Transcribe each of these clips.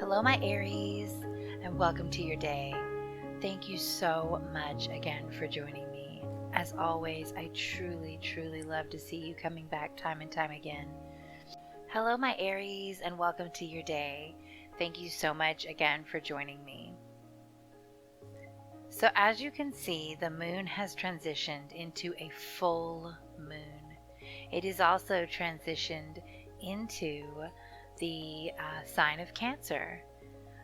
Hello, my Aries, and welcome to your day. Thank you so much again for joining me. As always, I truly love to see you coming back time and time again. Hello, my Aries, and welcome to your day. Thank you so much again for joining me. So as you can see, the moon has transitioned into a full moon. It is also transitioned into the sign of Cancer.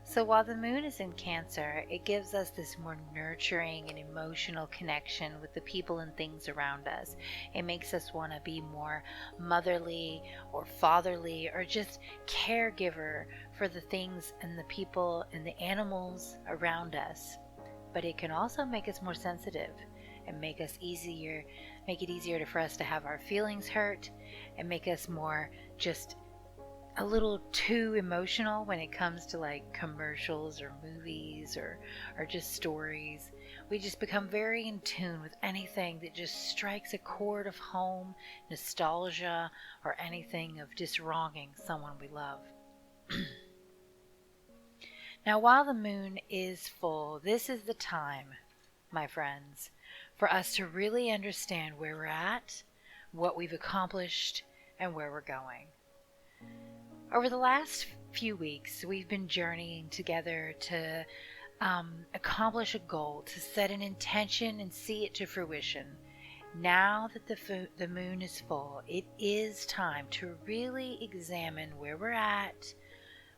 So while the moon is in Cancer, it gives us this more nurturing and emotional connection with the people and things around us. It makes us want to be more motherly or fatherly or just caregiver for the things and the people and the animals around us. But it can also make us more sensitive and make it easier for us to have our feelings hurt and make us more just a little too emotional when it comes to like commercials or movies or just stories. We just become very in tune with anything that just strikes a chord of home, nostalgia, or anything of just wronging someone we love. Now, while the moon is full, this is the time, my friends, for us to really understand where we're at, what we've accomplished, and where we're going. Over the last few weeks, we've been journeying together to accomplish a goal, to set an intention and see it to fruition. Now that the moon is full, it is time to really examine where we're at,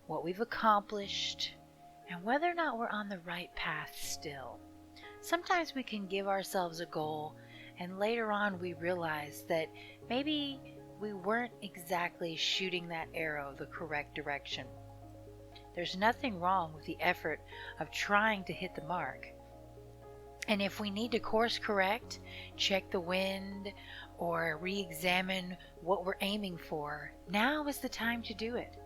what we've accomplished, and whether or not we're on the right path still. Sometimes we can give ourselves a goal, and later on we realize that maybe we weren't exactly shooting that arrow the correct direction. There's nothing wrong with the effort of trying to hit the mark. And if we need to course correct, check the wind, or re-examine what we're aiming for, now is the time to do it.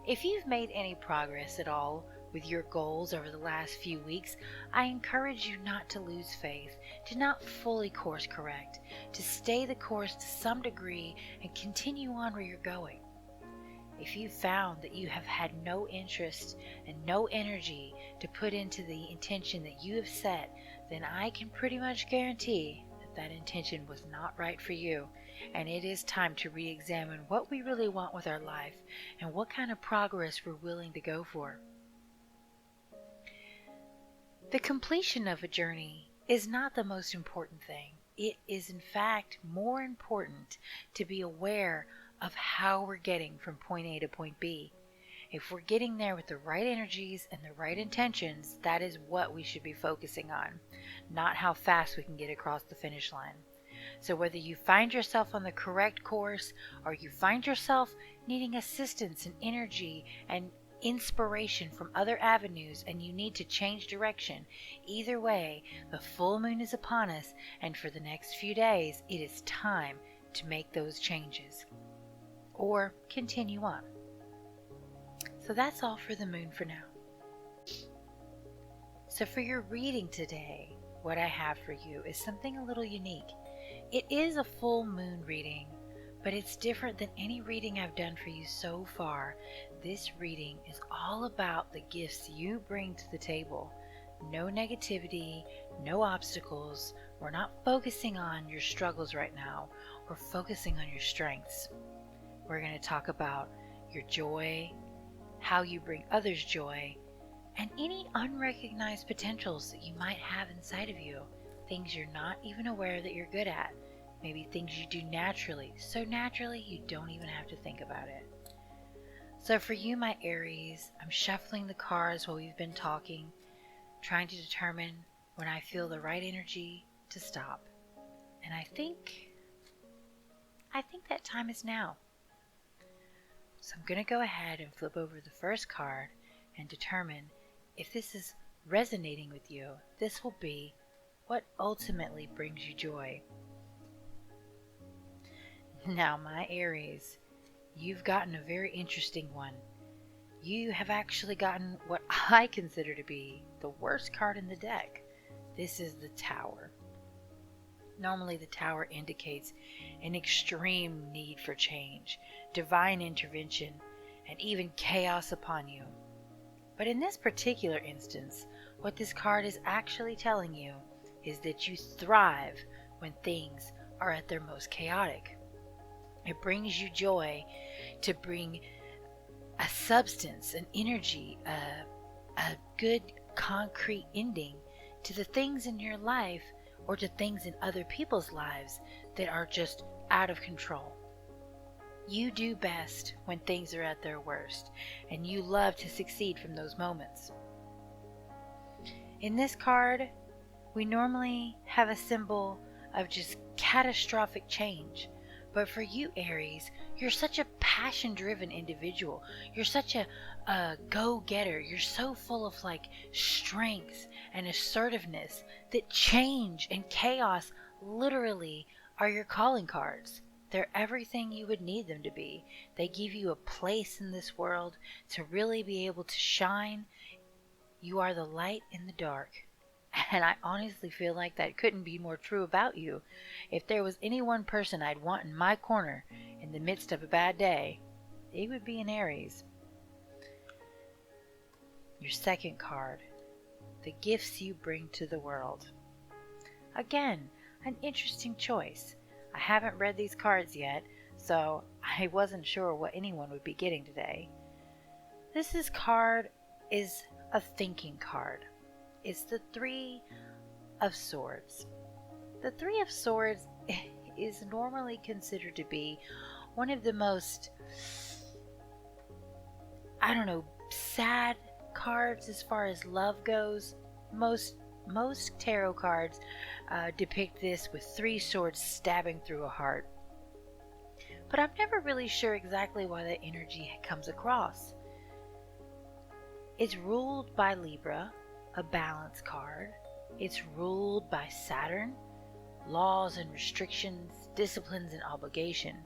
If you've made any progress at all with your goals over the last few weeks, I encourage you not to lose faith, to not fully course correct, to stay the course to some degree and continue on where you're going. If you found that you have had no interest and no energy to put into the intention that you have set, then I can pretty much guarantee that intention was not right for you, and it is time to re-examine what we really want with our life and what kind of progress we're willing to go for. The completion of a journey is not the most important thing. It is in fact more important to be aware of how we're getting from point A to point B. If we're getting there with the right energies and the right intentions, that is what we should be focusing on, not how fast we can get across the finish line. So whether you find yourself on the correct course or you find yourself needing assistance and energy and inspiration from other avenues and you need to change direction, either way, the full moon is upon us, and for the next few days it is time to make those changes or continue on. So that's all for the moon for now. So for your reading today, what I have for you is something a little unique. It is a full moon reading, but it's different than any reading I've done for you so far. This reading is all about the gifts you bring to the table. No negativity, no obstacles. We're not focusing on your struggles right now. We're focusing on your strengths. We're going to talk about your joy, how you bring others joy, and any unrecognized potentials that you might have inside of you. Things you're not even aware that you're good at. Maybe things you do naturally, so naturally you don't even have to think about it. So for you, my Aries, I'm shuffling the cards while we've been talking, trying to determine when I feel the right energy to stop. And I think that time is now. So I'm going to go ahead and flip over the first card and determine if this is resonating with you. This will be what ultimately brings you joy. Now, my Aries, you've gotten a very interesting one. You have actually gotten what I consider to be the worst card in the deck. This is the Tower. Normally the Tower indicates an extreme need for change, divine intervention, and even chaos upon you. But in this particular instance, what this card is actually telling you is that you thrive when things are at their most chaotic. It brings you joy to bring a substance, an energy, a good concrete ending to the things in your life or to things in other people's lives that are just out of control. You do best when things are at their worst, and you love to succeed from those moments. In this card, we normally have a symbol of just catastrophic change. But for you, Aries, you're such a passion-driven individual. You're such a go-getter. You're so full of strength and assertiveness that change and chaos literally are your calling cards. They're everything you would need them to be. They give you a place in this world to really be able to shine. You are the light in the dark. And I honestly feel like that couldn't be more true about you. If there was any one person I'd want in my corner in the midst of a bad day, it would be an Aries. Your second card, the gifts you bring to the world. Again, an interesting choice. I haven't read these cards yet, so I wasn't sure what anyone would be getting today. This card is a thinking card. It's the Three of Swords. The Three of Swords is normally considered to be one of the most, sad cards as far as love goes. Most tarot cards depict this with three swords stabbing through a heart. But I'm never really sure exactly why that energy comes across. It's ruled by Libra, a balance card. It's ruled by Saturn, laws and restrictions, disciplines and obligation.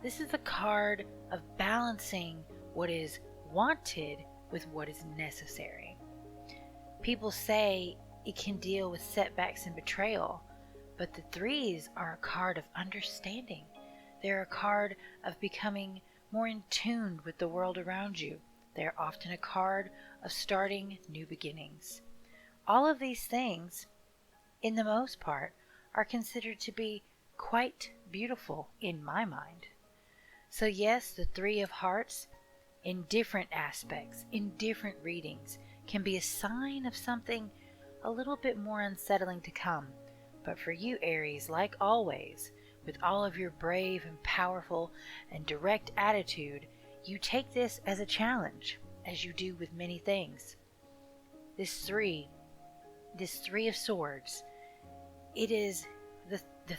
This is a card of balancing what is wanted with what is necessary. People say it can deal with setbacks and betrayal, but the threes are a card of understanding. They're a card of becoming more in tune with the world around you. They're often a card of starting new beginnings. All of these things, in the most part, are considered to be quite beautiful in my mind. So yes, the Three of Hearts, in different aspects, in different readings, can be a sign of something a little bit more unsettling to come. But for you, Aries, like always, with all of your brave and powerful and direct attitude, you take this as a challenge, as you do with many things. This three of swords, it is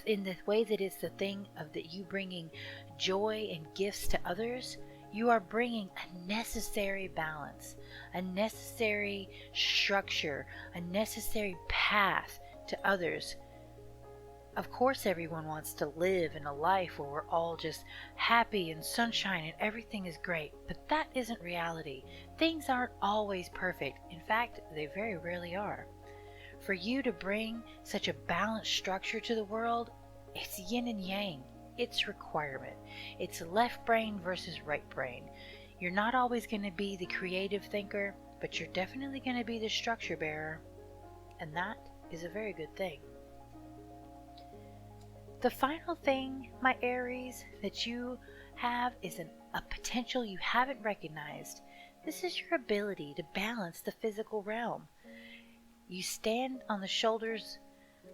in the way that it's the thing of that you bringing joy and gifts to others. You are bringing a necessary balance, a necessary structure, a necessary path to others. Of course, everyone wants to live in a life where we're all just happy and sunshine and everything is great, but that isn't reality. Things aren't always perfect. In fact, they very rarely are. For you to bring such a balanced structure to the world, it's yin and yang. It's requirement. It's left brain versus right brain. You're not always going to be the creative thinker, but you're definitely going to be the structure bearer. And that is a very good thing. The final thing, my Aries, that you have is a potential you haven't recognized. This is your ability to balance the physical realm. You stand on the shoulders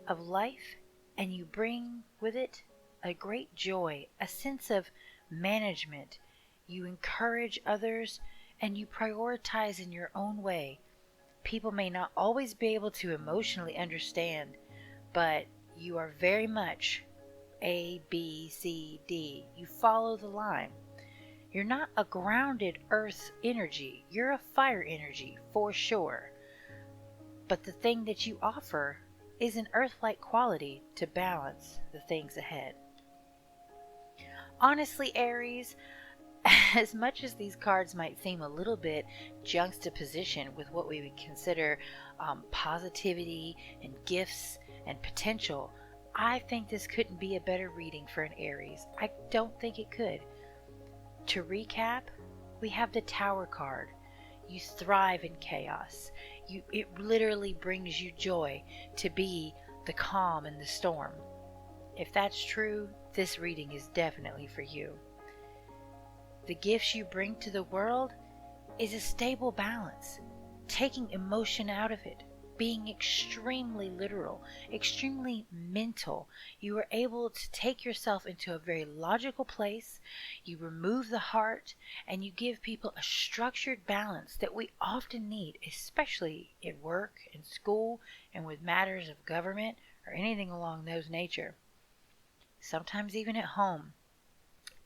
of life and you bring with it a great joy, a sense of management. You encourage others and you prioritize in your own way. People may not always be able to emotionally understand, but you are very much A, B, C, D. You follow the line. You're not a grounded earth energy. You're a fire energy for sure. But the thing that you offer is an earth-like quality to balance the things ahead. Honestly, Aries, as much as these cards might seem a little bit juxtaposition with what we would consider positivity and gifts and potential, I think this couldn't be a better reading for an Aries. I don't think it could. To recap, we have the Tower card. You thrive in chaos. It literally brings you joy to be the calm in the storm. If that's true, this reading is definitely for you. The gifts you bring to the world is a stable balance, taking emotion out of it, being extremely literal, extremely mental. You are able to take yourself into a very logical place. You remove the heart and you give people a structured balance that we often need, especially at work, in school, and with matters of government or anything along those nature. Sometimes even at home.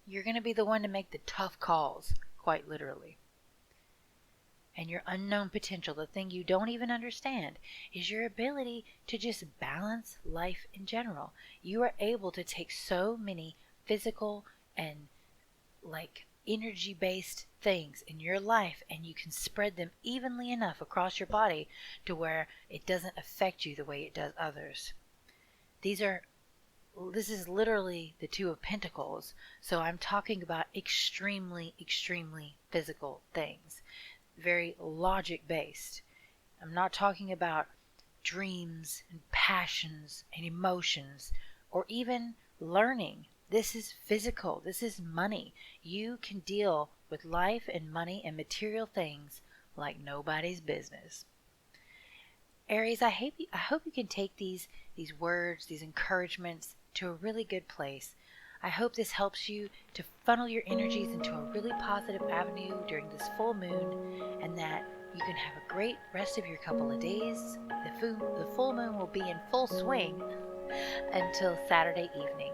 You're going to be the one to make the tough calls, quite literally. And your unknown potential, the thing you don't even understand, is your ability to just balance life in general. You are able to take so many physical and energy-based things in your life, and you can spread them evenly enough across your body to where it doesn't affect you the way it does others. This is literally the Two of Pentacles, so I'm talking about extremely, extremely physical things. Very logic based. I'm not talking about dreams and passions and emotions or even learning. This is physical. This is money. You can deal with life and money and material things like nobody's business. Aries, I hope you can take these words, these encouragements to a really good place. I hope this helps you to funnel your energies into a really positive avenue during this full moon, and that you can have a great rest of your couple of days. The full moon will be in full swing until Saturday evening.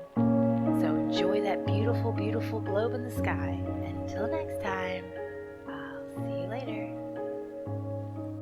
So enjoy that beautiful, beautiful globe in the sky. And until next time, I'll see you later.